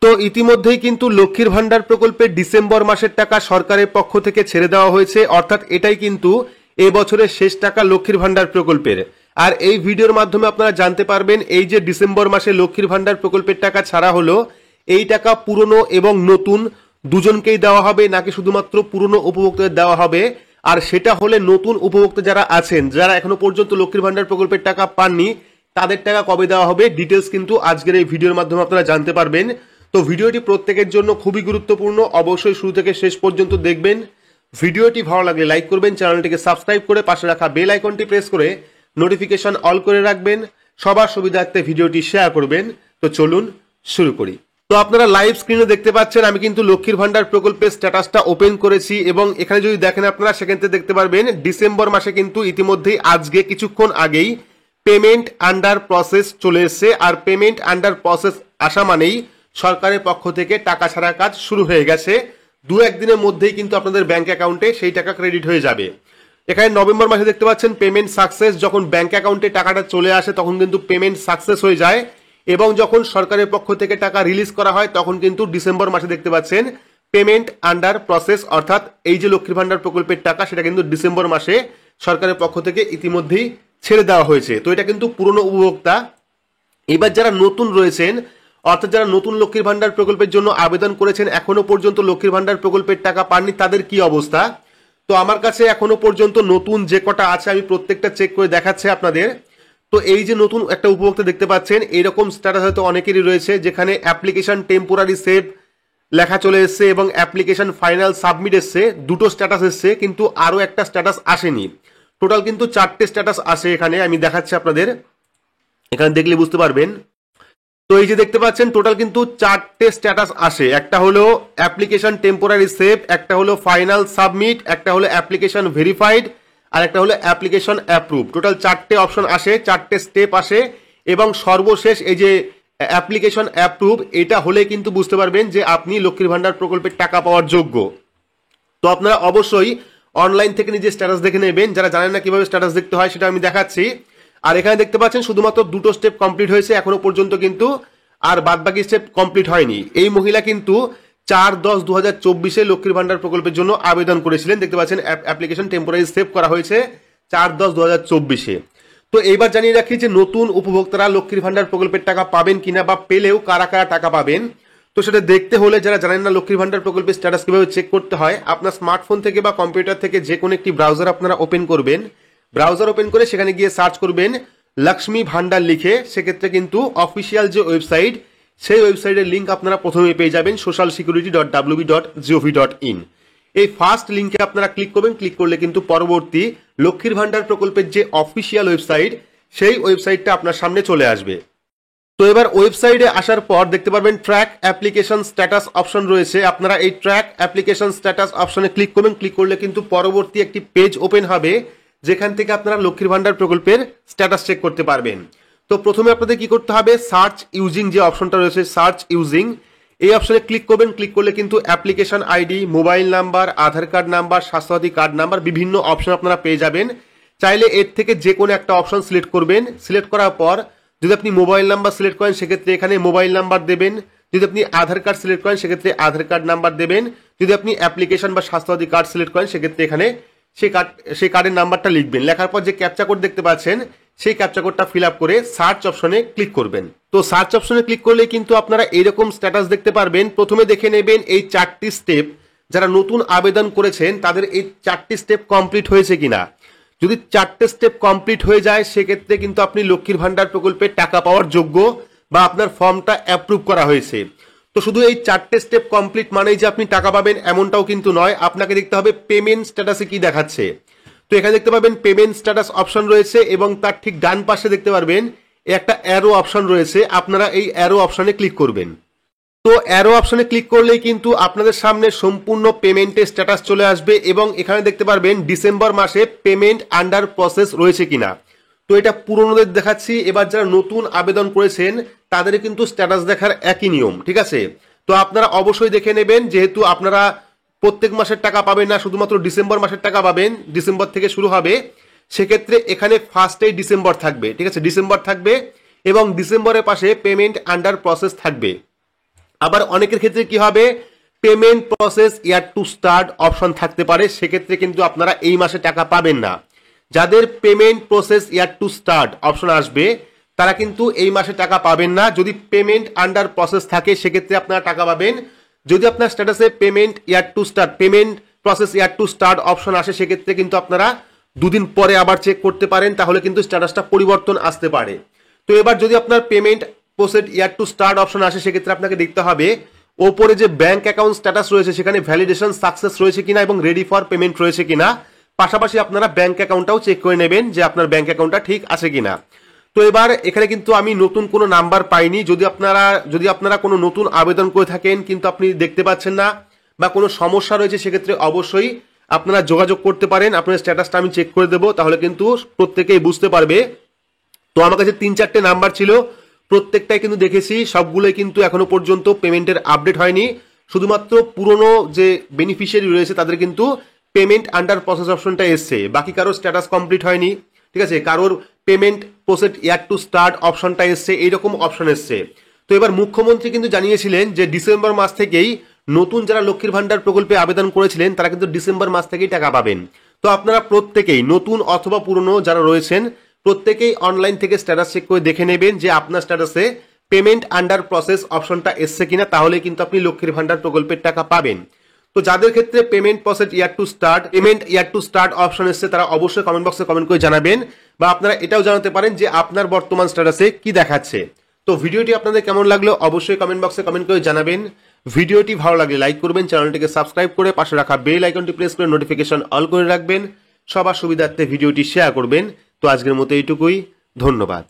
তো ইতিমধ্যেই কিন্তু লক্ষ্মীর ভান্ডার প্রকল্পে ডিসেম্বর মাসের টাকা সরকারের পক্ষ থেকে ছেড়ে দেওয়া হয়েছে, অর্থাৎ এটাই কিন্তু এবছরের শেষ টাকা লক্ষ্মীর ভান্ডার প্রকল্পের। আর এই ভিডিওর মাধ্যমে আপনারা জানতে পারবেন এই যে ডিসেম্বর মাসে লক্ষ্মীর ভান্ডার প্রকল্পের টাকা ছাড়া হলো, এই টাকা পুরনো এবং নতুন দুজনকেই দেওয়া হবে নাকি শুধুমাত্র পুরনো উপভোক্তাদের দেওয়া হবে। আর সেটা হলে নতুন উপভোক্তা যারা আছেন, যারা এখনো পর্যন্ত লক্ষ্মীর ভান্ডার প্রকল্পের টাকা পাননি, তাদের টাকা কবে দেওয়া হবে ডিটেলস কিন্তু আজকের এই ভিডিওর মাধ্যমে আপনারা জানতে পারবেন। তো ভিডিওটি প্রত্যেকের জন্য খুবই গুরুত্বপূর্ণ, অবশ্যই শুরু থেকে শেষ পর্যন্ত দেখবেন। ভিডিওটি ভালো লাগলে লাইক করবেন, চ্যানেলটিকে সাবস্ক্রাইব করে পাশে রাখা বেল আইকনটি প্রেস করে নোটিফিকেশন অল করে রাখবেন, সবার সুবিধার্থে ভিডিওটি শেয়ার করবেন। তো চলুন শুরু করি। তো আপনারা লাইভ স্ক্রিনে দেখতে পাচ্ছেন আমি কিন্তু লক্ষ্মীর ভান্ডার প্রকল্পের স্ট্যাটাসটা ওপেন করেছি, এবং এখানে যদি দেখেন আপনারা সেখান থেকে দেখতে পারবেন ডিসেম্বর মাসে কিন্তু ইতিমধ্যেই আজকে কিছুক্ষণ আগেই পেমেন্ট আন্ডার প্রসেস চলে এসেছে। আর পেমেন্ট আন্ডার প্রসেস আসা মানেই সরকারের পক্ষ থেকে টাকা ছাড়া কাজ শুরু হয়ে গেছে। দু একদিনের মধ্যেই কিন্তু আপনাদের ব্যাংক অ্যাকাউন্টে সেই টাকা ক্রেডিট হয়ে যাবে। এখানে নভেম্বর মাসে দেখতে পাচ্ছেন পেমেন্ট সাকসেস, যখন ব্যাংক অ্যাকাউন্টে টাকাটা চলে আসে তখন কিন্তু পেমেন্ট সাকসেস হয়ে যায়, এবং যখন সরকারের পক্ষ থেকে টাকা রিলিজ করা হয় তখন কিন্তু ডিসেম্বর মাসে দেখতে পাচ্ছেন পেমেন্ট আন্ডার প্রসেস, অর্থাৎ এই যে লক্ষ্মীর ভান্ডার প্রকল্পের টাকা সেটা কিন্তু ডিসেম্বর মাসে সরকারের পক্ষ থেকে ইতিমধ্যেই ছেড়ে দেওয়া হয়েছে। তো এটা কিন্তু পুরনো উপভোক্তা। এবার যারা নতুন রয়েছেন, অর্থাৎ যারা নতুন লক্ষ্মীর ভান্ডার প্রকল্পের জন্য আবেদন করেছেন এখনো পর্যন্ত লক্ষ্মীর ভান্ডার প্রকল্পের টাকা পাননি, তাদের কি অবস্থা। তো আমার কাছে এখনো পর্যন্ত নতুন যে কটা আছে আমি প্রত্যেকটা চেক করে দেখাচ্ছি আপনাদের। তো এই যে নতুন একটা উপভোক্তা দেখতে পাচ্ছেন, এইরকম স্ট্যাটাস হয়তো অনেকেরই রয়েছে, যেখানে অ্যাপ্লিকেশন টেম্পোরারি সেভ লেখা চলে এসছে এবং অ্যাপ্লিকেশন ফাইনাল সাবমিট এসছে, দুটো স্ট্যাটাস এসছে, কিন্তু আরও একটা স্ট্যাটাস আসেনি। টোটাল কিন্তু 4টে স্ট্যাটাস আসে এখানে, আমি দেখাচ্ছি আপনাদের, এখানে দেখলে বুঝতে পারবেন। তো এই যে দেখতে পাচ্ছেন টোটাল কিন্তু 4টে স্ট্যাটাস আসে, একটা হলো অ্যাপ্লিকেশন টেম্পোরারি সেভ, একটা হলো ফাইনাল সাবমিট, একটা হলো অ্যাপ্লিকেশন ভেরিফাইড, আর একটা হলো অ্যাপ্লিকেশন অ্যাপ্রুভ। টোটাল 4টে অপশন আসে, 4টে স্টেপ আসে, এবং সর্বশেষ এই যে অ্যাপ্লিকেশন অ্যাপ্রুভ, এটা হলে কিন্তু বুঝতে পারবেন যে আপনি লক্ষ্মীর ভান্ডার প্রকল্পের টাকা পাওয়ার যোগ্য। তো আপনারা অবশ্যই অনলাইন থেকে নিজের স্ট্যাটাস দেখে নেবেন, যারা জানেন না কিভাবে স্ট্যাটাস দেখতে হয় সেটা আমি দেখাচ্ছি। আর এখানে দেখতে পাচ্ছেন শুধুমাত্র দুটো স্টেপ কমপ্লিট হয়েছে এখনো পর্যন্ত, কিন্তু আর বাদবাকি স্টেপ কমপ্লিট হয়নি। এই মহিলা কিন্তু 4/10/2024 লক্ষ্মীর ভান্ডার প্রকল্পের জন্য আবেদন করেছিলেন, দেখতে পাচ্ছেন অ্যাপ্লিকেশন টেম্পোরারি সেভ করা হয়েছে 4/10/2024। তো এইবার জানিয়ে রাখি যে নতুন উপভোক্তারা লক্ষ্মীর ভান্ডার প্রকল্পের টাকা পাবেন কিনা, বা পেলেও কারা কারা টাকা পাবেন। তো সেটা দেখতে হলে যারা জানেন না লক্ষ্মীর ভান্ডার প্রকল্পের স্ট্যাটাস কিভাবে চেক করতে হয়, আপনার স্মার্টফোন থেকে বা কম্পিউটার থেকে যে কোনো একটি ব্রাউজার আপনারা ওপেন করবেন, ব্রাউজার ওপেন করে সেখানে গিয়ে সার্চ করবেন লক্ষ্মী ভান্ডার লিখে। সেক্ষেত্রে কিন্তু অফিসিয়াল যে ওয়েবসাইট, সেই ওয়েবসাইটের লিঙ্ক আপনারা প্রথমে পেয়ে যাবেন socialsecurity.wb.gov.in। এই ফার্স্ট লিঙ্কে আপনারা ক্লিক করবেন, ক্লিক করলে কিন্তু পরবর্তী লক্ষ্মীর ভান্ডার প্রকল্পের যে অফিসিয়াল ওয়েবসাইট, সেই ওয়েবসাইটটা আপনার সামনে চলে আসবে। তো এবার ওয়েবসাইটে আসার পর দেখতে পারবেন ট্র্যাক অ্যাপ্লিকেশন স্ট্যাটাস অপশন রয়েছে, আপনারা এই ট্র্যাক অ্যাপ্লিকেশন স্ট্যাটাস অপশনে ক্লিক করবেন, ক্লিক করলে কিন্তু পরবর্তী একটি পেজ ওপেন হবে, যেখান থেকে আপনারা লক্ষ্মীর ভান্ডার প্রকল্পের স্ট্যাটাস চেক করতে পারবেন। তো প্রথমে আপনাদের কি করতে হবে, সার্চ ইউজিং যে অপশনটা রয়েছে, সার্চ ইউজিং, এই অপশনে ক্লিক করবেন। ক্লিক করলে কিন্তু application ID, mobile number, Aadhaar card number, Swasthyasathi card number, বিভিন্ন অপশন আপনারা পেয়ে যাবেন। চাইলে এর থেকে যে কোনো একটা অপশন সিলেক্ট করবেন। সিলেক্ট করার পর যদি আপনি মোবাইল নাম্বার সিলেক্ট করেন সেক্ষেত্রে এখানে মোবাইল নাম্বার দেবেন, যদি আপনি আধার কার্ড সিলেক্ট করেন সেক্ষেত্রে আধার কার্ড নাম্বার দেবেন, যদি আপনি অ্যাপ্লিকেশন বা স্বাস্থ্যসাথী কার্ড সিলেক্ট করেন সেক্ষেত্রে এখানে সেই কার্ডের নাম্বারটা লিখবেন। লেখার পর যে ক্যাপচা কোড দেখতে পাচ্ছেন, সেই ক্যাপচা কোডটা ফিল আপ করে সার্চ অপশনে ক্লিক করবেন। তো সার্চ অপশনে ক্লিক করলে কিন্তু আপনারা এইরকম স্ট্যাটাস দেখতে পারবেন। প্রথমে দেখে নেবেন এই 4টি স্টেপ, যারা নতুন আবেদন করেছেন তাদের এই 4টি স্টেপ কমপ্লিট হয়েছে কিনা। যদি 4টে স্টেপ কমপ্লিট হয়ে যায় সেক্ষেত্রে কিন্তু আপনি লক্ষ্মীর ভান্ডার প্রকল্পের টাকা পাওয়ার যোগ্য, বা আপনার ফর্মটা অ্যাপ্রুভ করা হয়েছে। তো শুধু এই 4টে স্টেপ কমপ্লিট মানেই যে আপনি টাকা পাবেন এমনটাও কিন্তু নয়, আপনাকে দেখতে হবে পেমেন্ট স্ট্যাটাসে কি দেখাচ্ছে। তো এখানে দেখতে পাবেন পেমেন্ট স্ট্যাটাস অপশন রয়েছে, এবং তার ঠিক ডান পাশে দেখতে পারবেন একটা অ্যারো অপশন রয়েছে, আপনারা এই অ্যারো অপশনে ক্লিক করবেন। তো অ্যারো অপশনে ক্লিক করলেই কিন্তু আপনাদের সামনে সম্পূর্ণ পেমেন্টের স্ট্যাটাস চলে আসবে, এবং এখানে দেখতে পারবেন ডিসেম্বর মাসে পেমেন্ট আন্ডার প্রসেস রয়েছে কিনা। তো এটা পুরনোদের দেখাচ্ছি, এবার যারা নতুন আবেদন করেছেন তাদের কিন্তু স্ট্যাটাস দেখার একই নিয়ম, ঠিক আছে। তো আপনারা অবশ্যই দেখে নেবেন, যেহেতু আপনারা প্রত্যেক মাসের টাকা পাবেন না, শুধুমাত্র ডিসেম্বর মাসের টাকা পাবেন, ডিসেম্বর থেকে শুরু হবে, সেক্ষেত্রে এখানে ফার্স্টেই ডিসেম্বর থাকবে, ঠিক আছে, ডিসেম্বর থাকবে, এবং ডিসেম্বরের পাশে পেমেন্ট আন্ডার প্রসেস থাকবে। আবার অনেকের ক্ষেত্রে কি হবে, payment process year to start option থাকতে পারে, সেক্ষেত্রে কিন্তু আপনারা এই মাসে টাকা পাবেন না। যাদের payment process year to start option আসবে তারা কিন্তু এই মাসে টাকা পাবেন না। যদি পেমেন্ট আন্ডার প্রসেস থাকে সেক্ষেত্রে আপনারা টাকা পাবেন। যদি আপনার স্ট্যাটাসে payment year to start, payment process year to start option আসে সেক্ষেত্রে কিন্তু আপনারা দুদিন পরে আবার চেক করতে পারেন, তাহলে কিন্তু স্ট্যাটাসটা পরিবর্তন আসতে পারে। তো এবার যদি আপনার payment process year to start option আসে সেক্ষেত্রে আপনাকে দেখতে হবে ওপরে যে ব্যাংক অ্যাকাউন্ট স্ট্যাটাস রয়েছে সেখানে ভ্যালিডেশন সাকসেস রয়েছে কিনা এবং রেডি ফর পেমেন্ট রয়েছে কিনা। পাশাপাশি আপনারা ব্যাংক অ্যাকাউন্টটাও চেক করে নেবেন যে আপনার ব্যাংক অ্যাকাউন্টটা ঠিক আছে কিনা। তো এবার এখানে কিন্তু আমি নতুন কোনো নাম্বার পাইনি। যদি আপনারা কোনো নতুন আবেদন করে থাকেন কিন্তু আপনি দেখতে পাচ্ছেন না বা কোনো সমস্যা রয়েছে সেক্ষেত্রে অবশ্যই আপনারা যোগাযোগ করতে পারেন। আপনার স্ট্যাটাসটা আমি চেক করে দেবো, তাহলে কিন্তু প্রত্যেকেই বুঝতে পারবে। তো আমার কাছে 3-4টে নাম্বার ছিল, প্রত্যেকটাই কিন্তু দেখেছি, সবগুলোই কিন্তু এখনো পর্যন্ত পেমেন্টের আপডেট হয়নি। শুধুমাত্র পুরনো যে বেনিফিশিয়ারি রয়েছে তাদের কিন্তু পেমেন্ট আন্ডার প্রসেস অপশনটা এসছে, বাকি কারোর স্ট্যাটাস কমপ্লিট হয়নি। ঠিক আছে, কারোর payment process year to start অপশনটা এসছে, এইরকম অপশন এসছে। তো এবার মুখ্যমন্ত্রী কিন্তু জানিয়েছিলেন যে ডিসেম্বর মাস থেকেই নতুন যারা লক্ষ্মীর ভান্ডার প্রকল্পে আবেদন করেছিলেন তারা কিন্তু ডিসেম্বর মাস থেকেই টাকা পাবেন। তো আপনারা প্রত্যেকেই নতুন অথবা পুরনো যারা রয়েছেন প্রত্যেকেই অনলাইন থেকে স্ট্যাটাস চেক করে দেখে নেবেন যে আপনার স্ট্যাটাসে পেমেন্ট আন্ডার প্রসেস অপশনটা এসছে কিনা, তাহলে কিন্তু আপনি লক্ষ্মীর ভান্ডার প্রকল্পের টাকা পাবেন। তো যাদের ক্ষেত্রে payment process year to start option এসছে তারা অবশ্যই কমেন্ট বক্সে কমেন্ট করে জানাবেন, বা আপনারা এটাও জানাতে পারেন যে আপনার বর্তমান স্ট্যাটাসে কি দেখাচ্ছে। তো ভিডিওটি আপনাদের কেমন লাগলো অবশ্যই কমেন্ট বক্সে কমেন্ট করে জানাবেন। ভিডিওটি ভালো লাগলে লাইক করবেন, চ্যানেলটিকে সাবস্ক্রাইব করে পাশে রাখা বেল আইকনটি প্রেস করে নোটিফিকেশন অল করে রাখবেন। সবার সুবিধার্থে ভিডিওটি শেয়ার করবেন। তো আজকের মতো এইটুকুই, ধন্যবাদ।